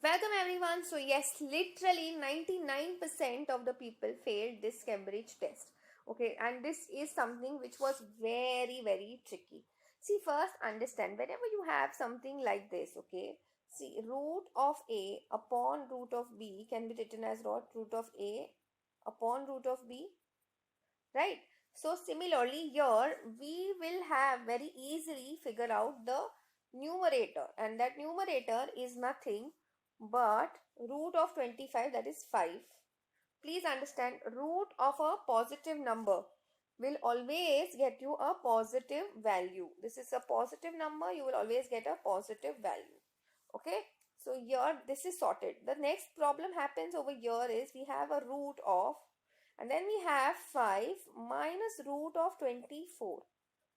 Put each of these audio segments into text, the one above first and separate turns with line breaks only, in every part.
Welcome everyone. So yes, literally 99% of the people failed this Cambridge test. Okay, and this is something which was very tricky. See, first understand whenever you have something like this, okay, see root of A upon root of B can be written as what? Root of A upon root of B, right? So similarly here we will have very easily figure out the numerator, and that numerator is nothing but root of 25, that is 5. Please understand, root of a positive number will always get you a positive value. This is a positive number, you will always get a positive value. Okay, so here this is sorted. The next problem happens over here is we have a root of, and then we have 5 minus root of 24.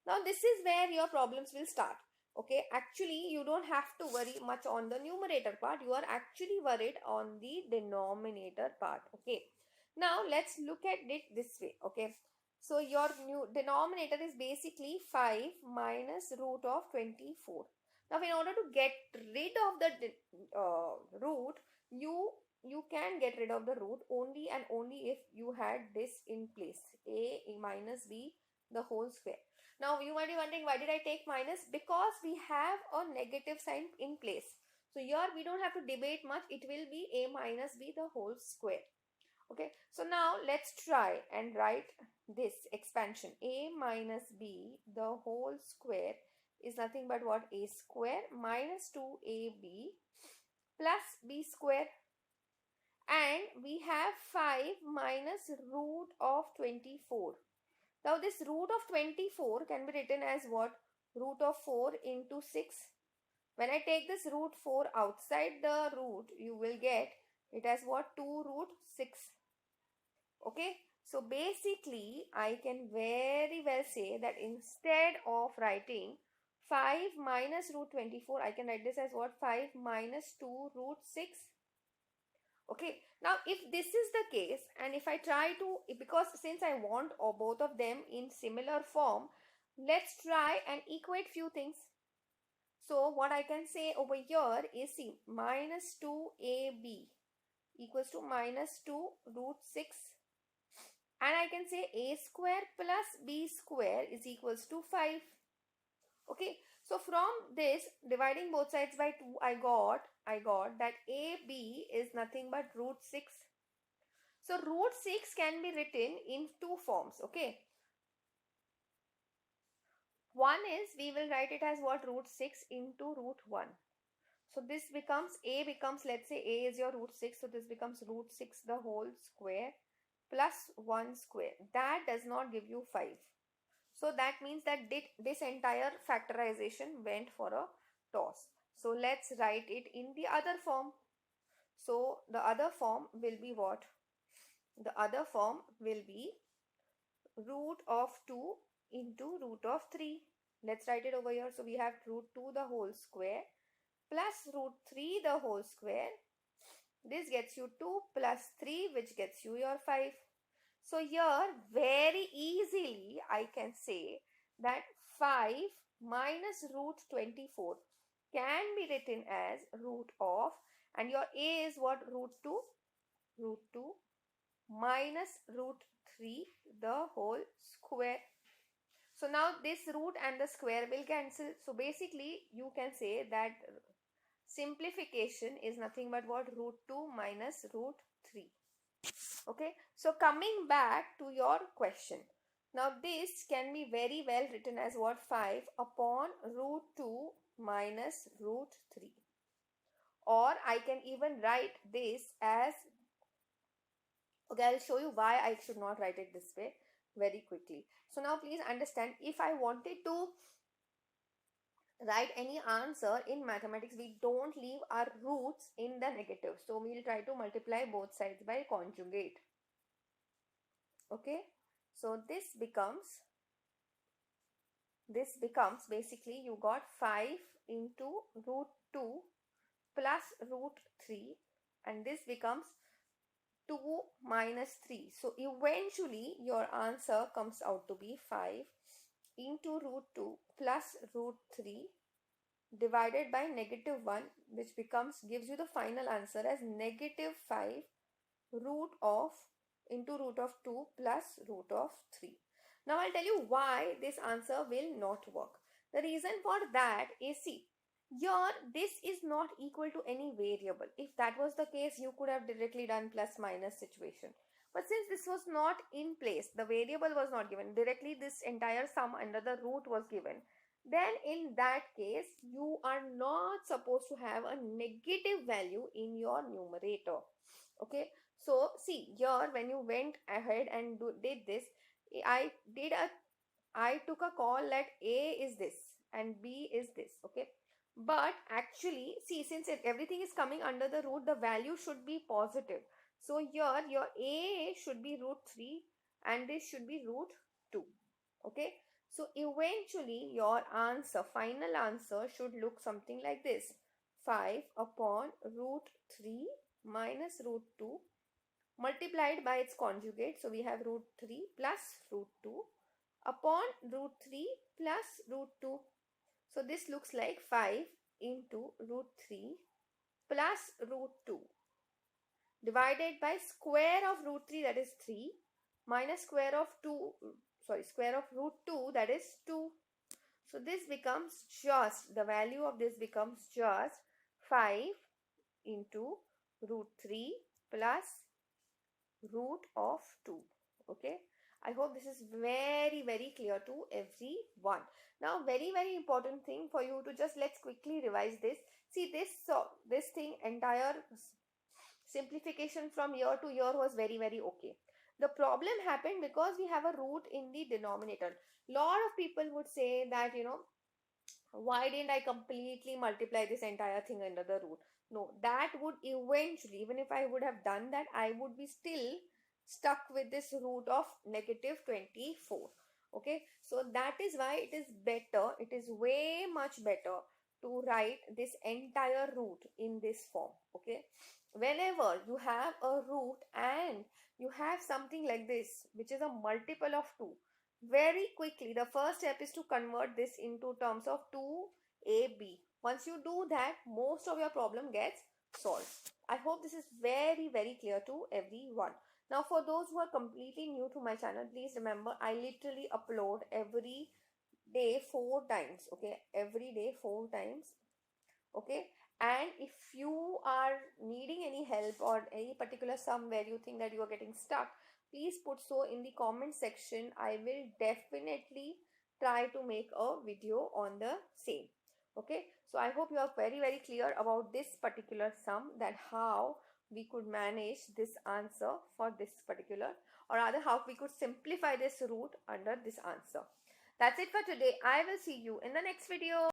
Now this is where your problems will start. Okay, actually you don't have to worry much on the numerator part, you are actually worried on the denominator part. Okay, now let's look at it this way. Okay, so your new denominator is basically 5 minus root of 24. Now in order to get rid of the root, you can get rid of the root only and only if you had this in place, a minus b the whole square. Now you might be wondering, why did I take minus? Because we have a negative sign in place. So here we don't have to debate much, it will be a minus b the whole square. Okay, so now let's try and write this expansion. A minus b the whole square is nothing but what? A square minus 2ab plus b square, and we have 5 minus root of 24. Now this root of 24 can be written as what? Root of 4 into 6. When I take this root 4 outside the root, you will get it as what? 2 root 6. Okay, so basically I can very well say that instead of writing 5 minus root 24, I can write this as what? 5 minus 2 root 6. Okay, now if this is the case, and if I try to, because since I want both of them in similar form, let's try and equate few things. So what I can say over here is, see, minus 2ab equals to minus 2 root 6, and I can say a square plus b square is equals to 5. Okay, so from this, dividing both sides by 2, I got that ab is nothing but root 6. So root 6 can be written in two forms. Okay, one is we will write it as what? Root 6 into root 1. So this becomes, a becomes, let's say a is your root 6, so this becomes root 6 the whole square plus 1 square. That does not give you 5. So that means that this entire factorization went for a toss. So let's write it in the other form. So the other form will be what? The other form will be root of 2 into root of 3. Let's write it over here. So we have root 2 the whole square plus root 3 the whole square. This gets you 2 plus 3, which gets you your 5. So here very easily I can say that 5 minus root 24 can be written as root of, and your a is what? Root 2. Root 2 minus root 3 the whole square. So now this root and the square will cancel. So basically you can say that simplification is nothing but what? Root 2 minus root 3. Okay, so coming back to your question. Now this can be very well written as what? 5 upon root 2 minus root 3. Or I can even write this as, okay, I'll show you why I should not write it this way very quickly. So now please understand, if I wanted to write any answer in mathematics, we don't leave our roots in the negative. So we'll try to multiply both sides by conjugate. Okay, so this becomes basically you got 5 into root 2 plus root 3, and this becomes 2 minus 3. So eventually your answer comes out to be 5 into root 2 plus root 3. divided by -1, which gives you the final answer as -5 root of into root of 2 plus root of 3. Now I'll tell you why this answer will not work. The reason for that is, see, here this is not equal to any variable. If that was the case, you could have directly done plus minus situation. But since this was not in place, the variable was not given, directly this entire sum under the root was given, then in that case, you are not supposed to have a negative value in your numerator. Okay, so see here, when you went ahead and did this, I did a I took a call that A is this and B is this. Okay, but actually, see, since everything is coming under the root, the value should be positive. So here your A should be root 3 and this should be root 2. Okay, so eventually your final answer should look something like this: 5 upon root 3 minus root 2 multiplied by its conjugate. So we have root 3 plus root 2 upon root 3 plus root 2. So this looks like 5 into root 3 plus root 2 divided by square of root 3, that is 3, minus square of root 2, that is 2. So this becomes the value of this becomes just 5 into root 3 plus root of 2. Okay, I hope this is very clear to everyone. Now, very important thing for you to just, let's quickly revise this. See, this thing, entire simplification from year to year was very okay. The problem happened because we have a root in the denominator. Lot of people would say that, why didn't I completely multiply this entire thing under the root? No, that would eventually, even if I would have done that, I would be still stuck with this root of -24. Okay, so that is why it is better, it is way much better to write this entire root in this form. Okay, whenever you have a root and you have something like this, which is a multiple of 2, very quickly the first step is to convert this into terms of 2ab. Once you do that, most of your problem gets solved. I hope this is very clear to everyone. Now, for those who are completely new to my channel, please remember, I literally upload every day 4 times. Okay, every day 4 times. Okay, and if you are needing any help or any particular sum where you think that you are getting stuck, please put so in the comment section. I will definitely try to make a video on the same. Okay, so I hope you are very clear about this particular sum, that how we could manage this answer for this particular, or rather how we could simplify this root under this answer. That's it for today. I will see you in the next video.